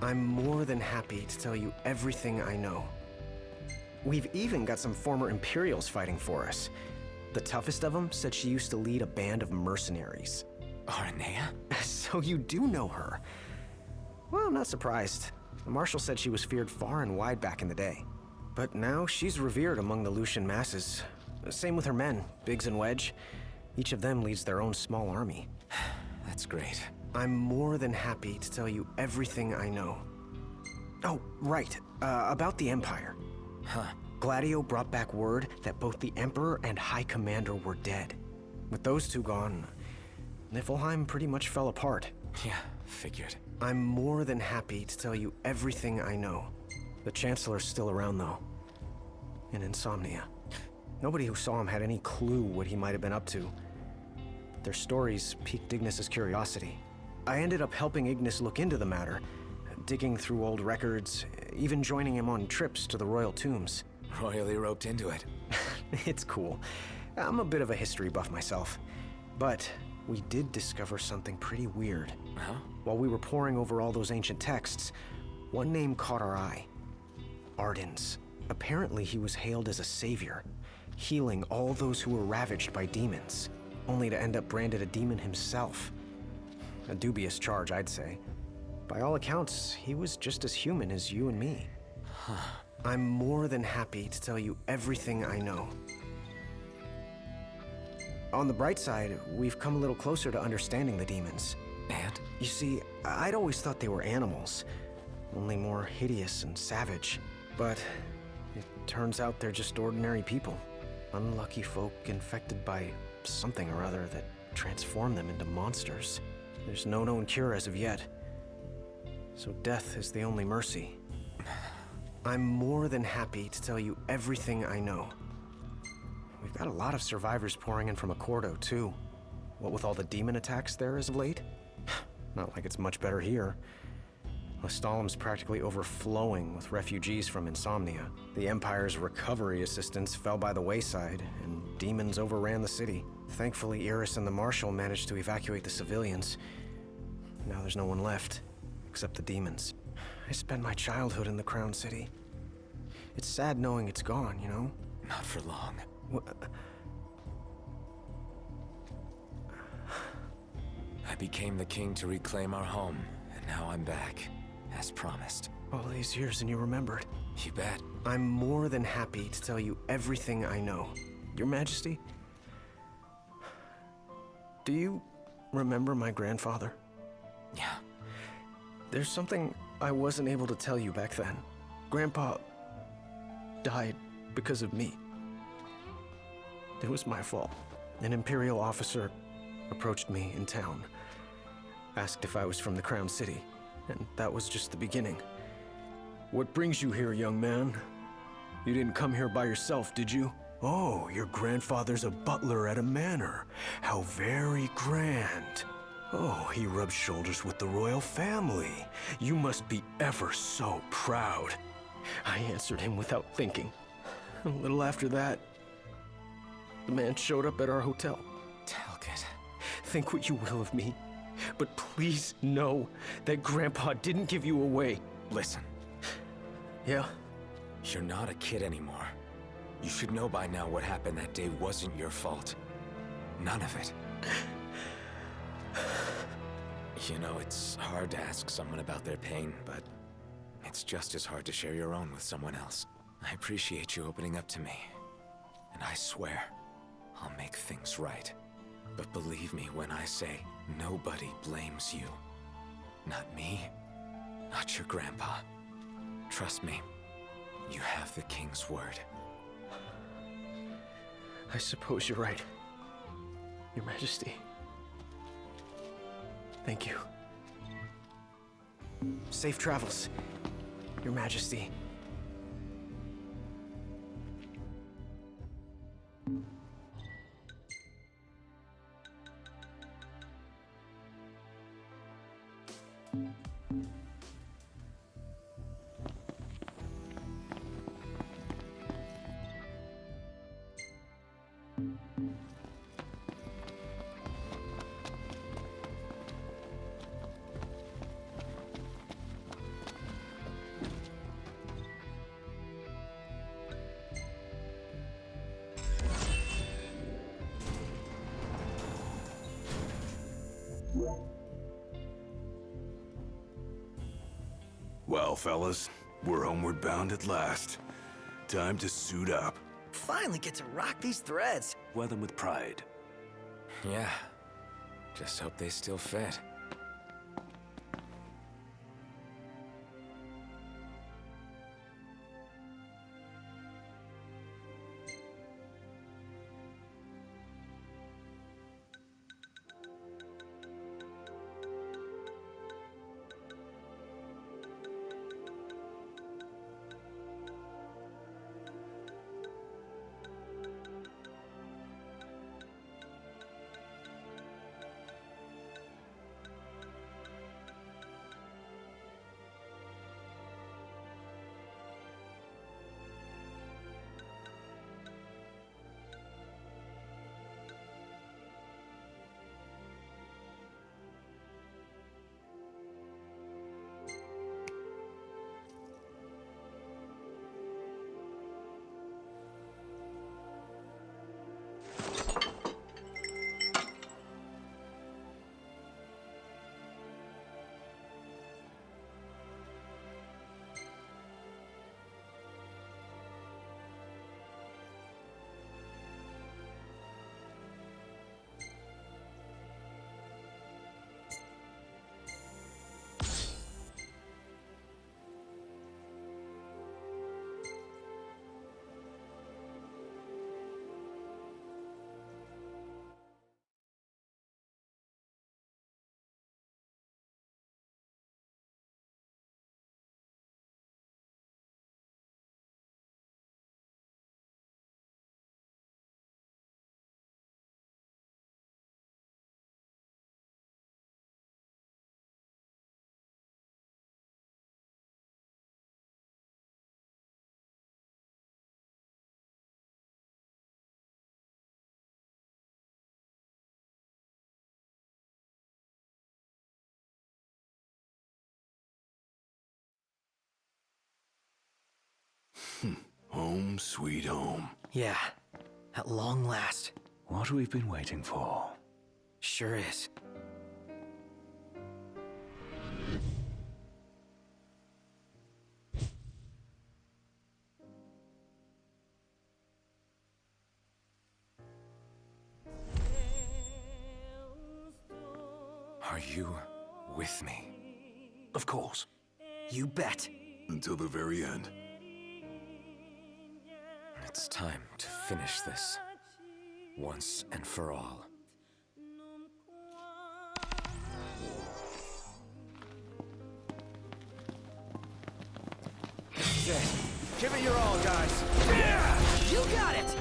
I'm more than happy to tell you everything I know. We've even got some former Imperials fighting for us. The toughest of them said she used to lead a band of mercenaries. Aranea? So you do know her. Well, I'm not surprised. The Marshal said she was feared far and wide back in the day. But now she's revered among the Lucian masses. Same with her men, Biggs and Wedge. Each of them leads their own small army. That's great. I'm more than happy to tell you everything I know. Oh, right. About the Empire. Huh. Gladio brought back word that both the Emperor and High Commander were dead. With those two gone, Niflheim pretty much fell apart. Yeah, figured. I'm more than happy to tell you everything I know. The Chancellor's still around, though. In Insomnia. Nobody who saw him had any clue what he might have been up to. Their stories piqued Ignis's curiosity. I ended up helping Ignis look into the matter, digging through old records, even joining him on trips to the royal tombs. Royally roped into it. It's cool. I'm a bit of a history buff myself. But we did discover something pretty weird. Huh? While we were poring over all those ancient texts, one name caught our eye. Ardens. Apparently he was hailed as a savior, healing all those who were ravaged by demons, only to end up branded a demon himself. A dubious charge, I'd say. By all accounts, he was just as human as you and me. I'm more than happy to tell you everything I know. On the bright side, we've come a little closer to understanding the demons. And? You see, I'd always thought they were animals, only more hideous and savage. But it turns out they're just ordinary people. Unlucky folk infected by something or other that transformed them into monsters. There's no known cure as of yet. So death is the only mercy. I'm more than happy to tell you everything I know. We've got a lot of survivors pouring in from Accordo, too. What with all the demon attacks there as of late? Not like it's much better here. Lestalem's practically overflowing with refugees from Insomnia. The Empire's recovery assistance fell by the wayside, and demons overran the city. Thankfully, Iris and the Marshal managed to evacuate the civilians. Now there's no one left, except the demons. I spent my childhood in the Crown City. It's sad knowing it's gone, you know? Not for long. I became the king to reclaim our home, and now I'm back, as promised. All these years and you remembered. You bet. I'm more than happy to tell you everything I know. Your Majesty, do you remember my grandfather? Yeah. There's something I wasn't able to tell you back then. Grandpa died because of me. It was my fault. An Imperial officer approached me in town, asked if I was from the Crown City, and that was just the beginning. What brings you here, young man? You didn't come here by yourself, did you? Oh, your grandfather's a butler at a manor. How very grand. Oh, he rubs shoulders with the royal family. You must be ever so proud. I answered him without thinking. A little after that, the man showed up at our hotel. Talcott. Think what you will of me, but please know that Grandpa didn't give you away. Listen. Yeah? You're not a kid anymore. You should know by now what happened that day wasn't your fault. None of it. You know, it's hard to ask someone about their pain, but it's just as hard to share your own with someone else. I appreciate you opening up to me, and I swear I'll make things right. But believe me when I say nobody blames you. Not me, not your grandpa. Trust me, you have the king's word. I suppose you're right, Your Majesty. Thank you. Safe travels, Your Majesty. fellas. We're homeward bound at last. Time to suit up. Finally get to rock these threads. Wear them with pride. Yeah. Just hope they still fit. Home sweet home. Yeah, at long last. What we've been waiting for. Sure is. Are you with me? Of course. You bet. Until the very end. It's time to finish this. Once and for all. This is it. Give it your all, guys. You got it!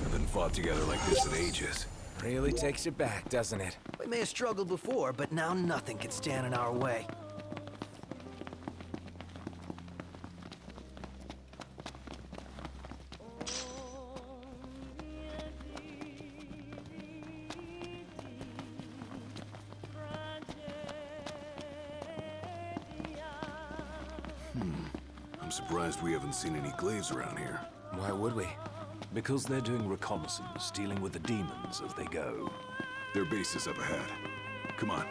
Haven't fought together like this in ages. Really takes you back, doesn't it? We may have struggled before, but now nothing can stand in our way. I'm surprised we haven't seen any glaives around here. Why would we? Because they're doing reconnaissance, dealing with the demons as they go. Their base is up ahead. Come on.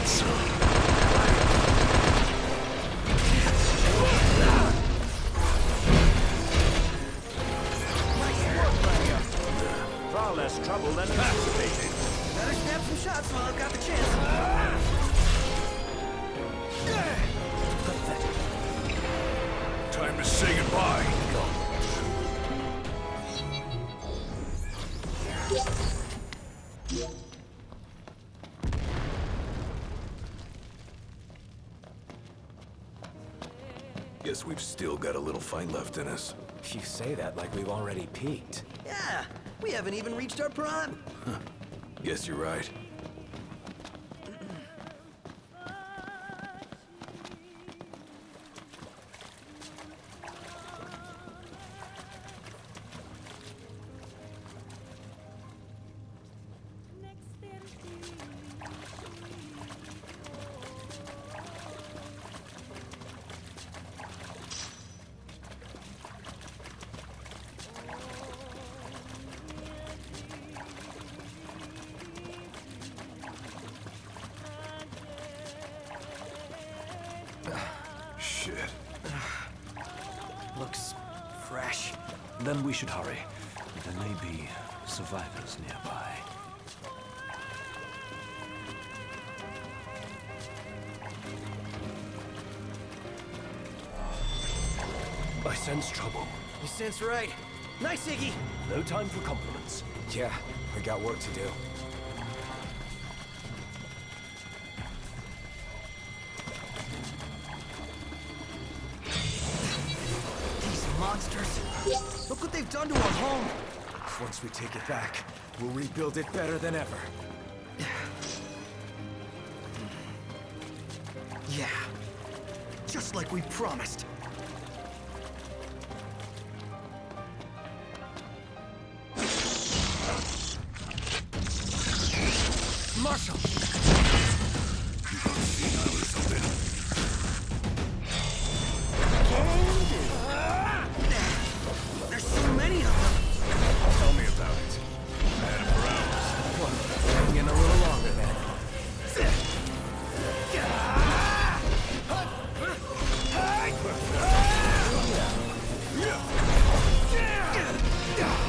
want some? Far less trouble than anticipated. Better snap some shots while I've got the chance. Time to say goodbye. Guess we've still got a little fight left in us. You say that like we've already peaked. Yeah, we haven't even reached our prime. Guess you're right. Shit. Looks fresh. Then we should hurry. There may be survivors nearby. I sense trouble. You sense right. Nice, Iggy. No time for compliments. Yeah, we got work to do. These monsters. Look what they've done to our home. Once we take it back, we'll rebuild it better than ever. Yeah. Just like we promised. Marshall! You gonna senile or something? There's so many of them. Tell me about it. I had it for hours. Hang in a little longer then.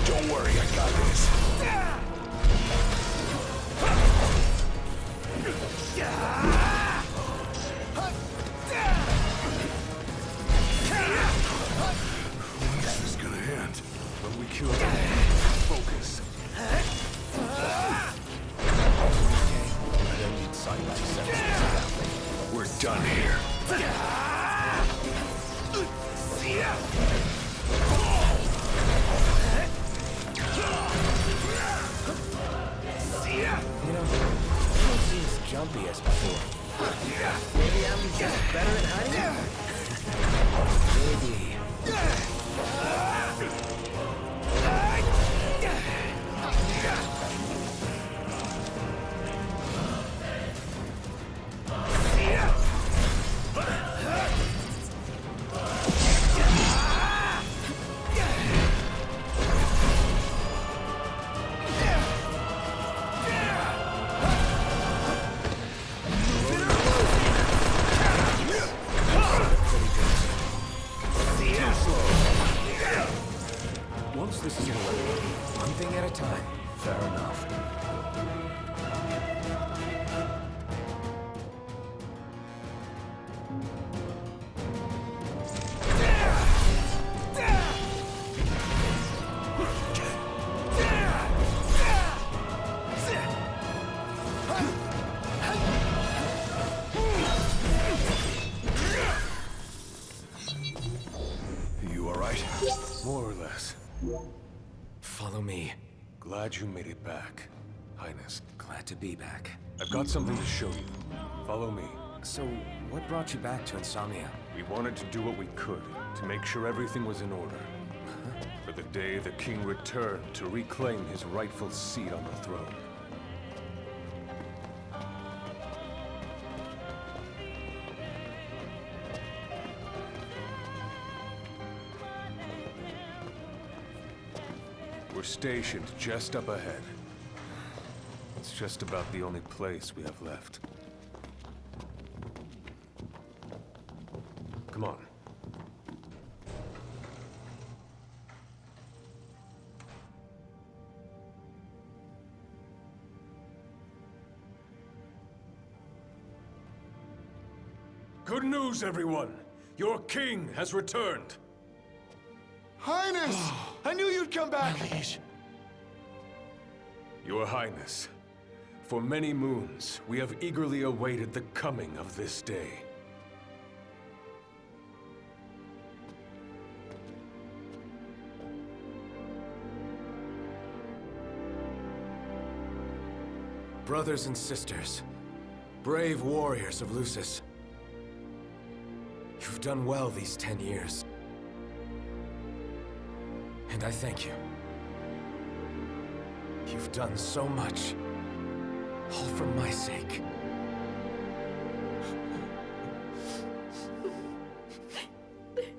Don't worry, I got this. When is this gonna end? When we cure them, focus. I don't need sight-like senses. We're done here. You know, you don't seem as jumpy as before. Maybe I'm just better at hiding? Maybe. Once this is over, one thing at a time. Fair enough. You alright? More or less. Follow me. Glad you made it back, Highness. Glad to be back. I've got something to show you. Follow me. So, what brought you back to Insomnia? We wanted to do what we could to make sure everything was in order. For the day the king returned to reclaim his rightful seat on the throne. We're stationed just up ahead. It's just about the only place we have left. Come on. Good news, everyone! Your king has returned! Highness! I knew you'd come back! Your Highness, for many moons, we have eagerly awaited the coming of this day. Brothers and sisters, brave warriors of Lucis, you've done well these 10 years. And I thank you. You've done so much, all for my sake.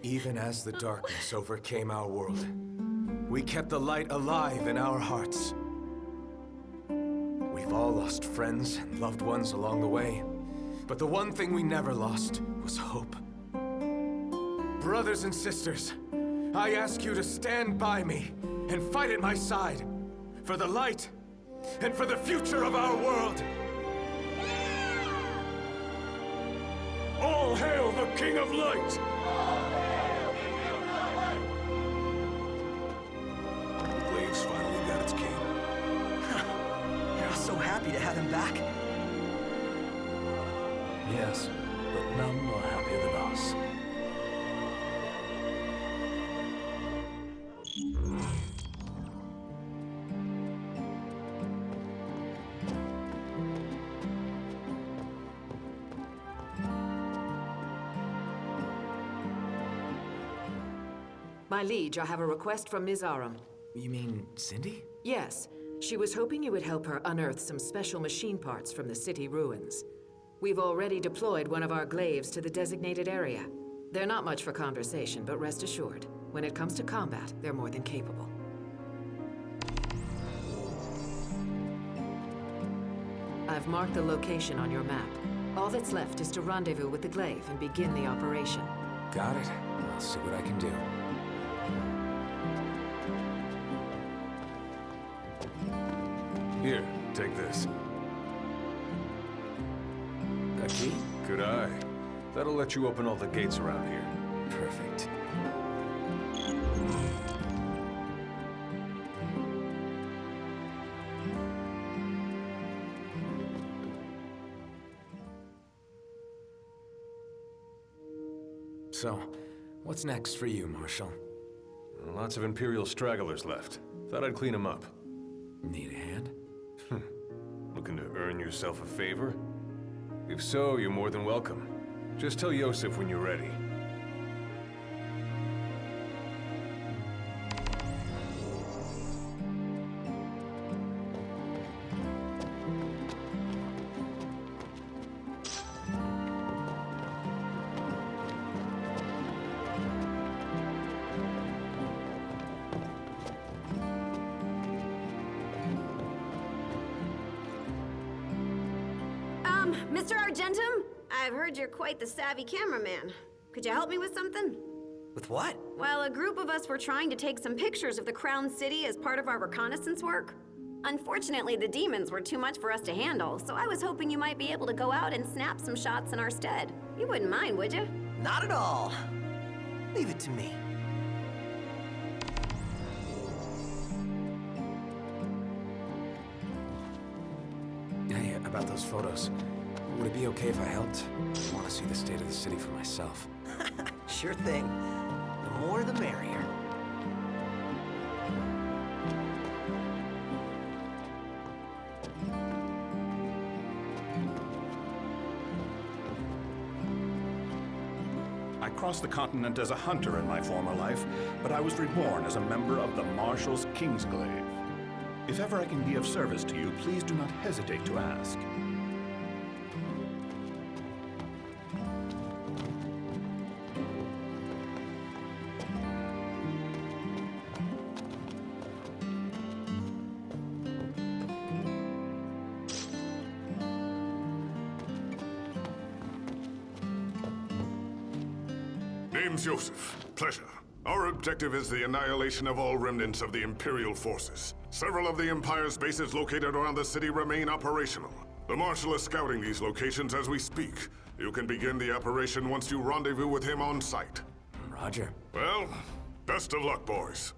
Even as the darkness overcame our world, we kept the light alive in our hearts. We've all lost friends and loved ones along the way, but the one thing we never lost was hope. Brothers and sisters, I ask you to stand by me and fight at my side for the light and for the future of our world. All hail the King of Light! The Glaive's finally got its king. I was so happy to have him back. Yes, but none more happier than us. My liege, I have a request from Ms. Aram. You mean Cindy? Yes, she was hoping you would help her unearth some special machine parts from the city ruins. We've already deployed one of our glaives to the designated area. They're not much for conversation, but rest assured, when it comes to combat, they're more than capable. I've marked the location on your map. All that's left is to rendezvous with the glaive and begin the operation. Got it. I'll see what I can do. Here, take this. A key? Good eye. That'll let you open all the gates around here. Perfect. So, what's next for you, Marshal? Lots of Imperial stragglers left. Thought I'd clean them up. Need a hand? Looking to earn yourself a favor? If so, you're more than welcome. Just tell Yosef when you're ready. Mr. Argentum? I've heard you're quite the savvy cameraman. Could you help me with something? With what? Well, a group of us were trying to take some pictures of the Crown City as part of our reconnaissance work. Unfortunately, the demons were too much for us to handle, so I was hoping you might be able to go out and snap some shots in our stead. You wouldn't mind, would you? Not at all. Leave it to me. Hey, about those photos. Would it be okay if I helped? I want to see the state of the city for myself. Sure thing. The more the merrier. I crossed the continent as a hunter in my former life, but I was reborn as a member of the Marshal's Kingsglaive. If ever I can be of service to you, please do not hesitate to ask. Name's Joseph. Pleasure. Our objective is the annihilation of all remnants of the Imperial forces. Several of the Empire's bases located around the city remain operational. The Marshal is scouting these locations as we speak. You can begin the operation once you rendezvous with him on site. Roger. Well, best of luck, boys.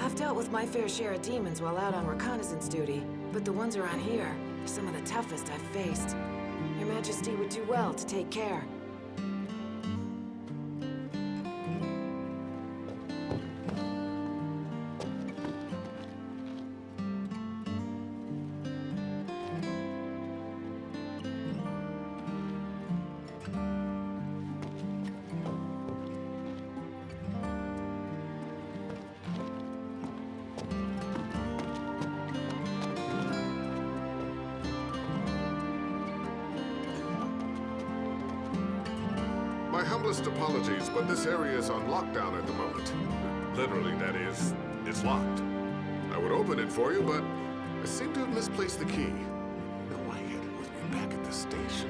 I've dealt with my fair share of demons while out on reconnaissance duty, but the ones around here are some of the toughest I've faced. Your Majesty would do well to take care. My humblest apologies, but this area is on lockdown at the moment. Literally, that is, it's locked. I would open it for you, but I seem to have misplaced the key. No, I had it with me back at the station.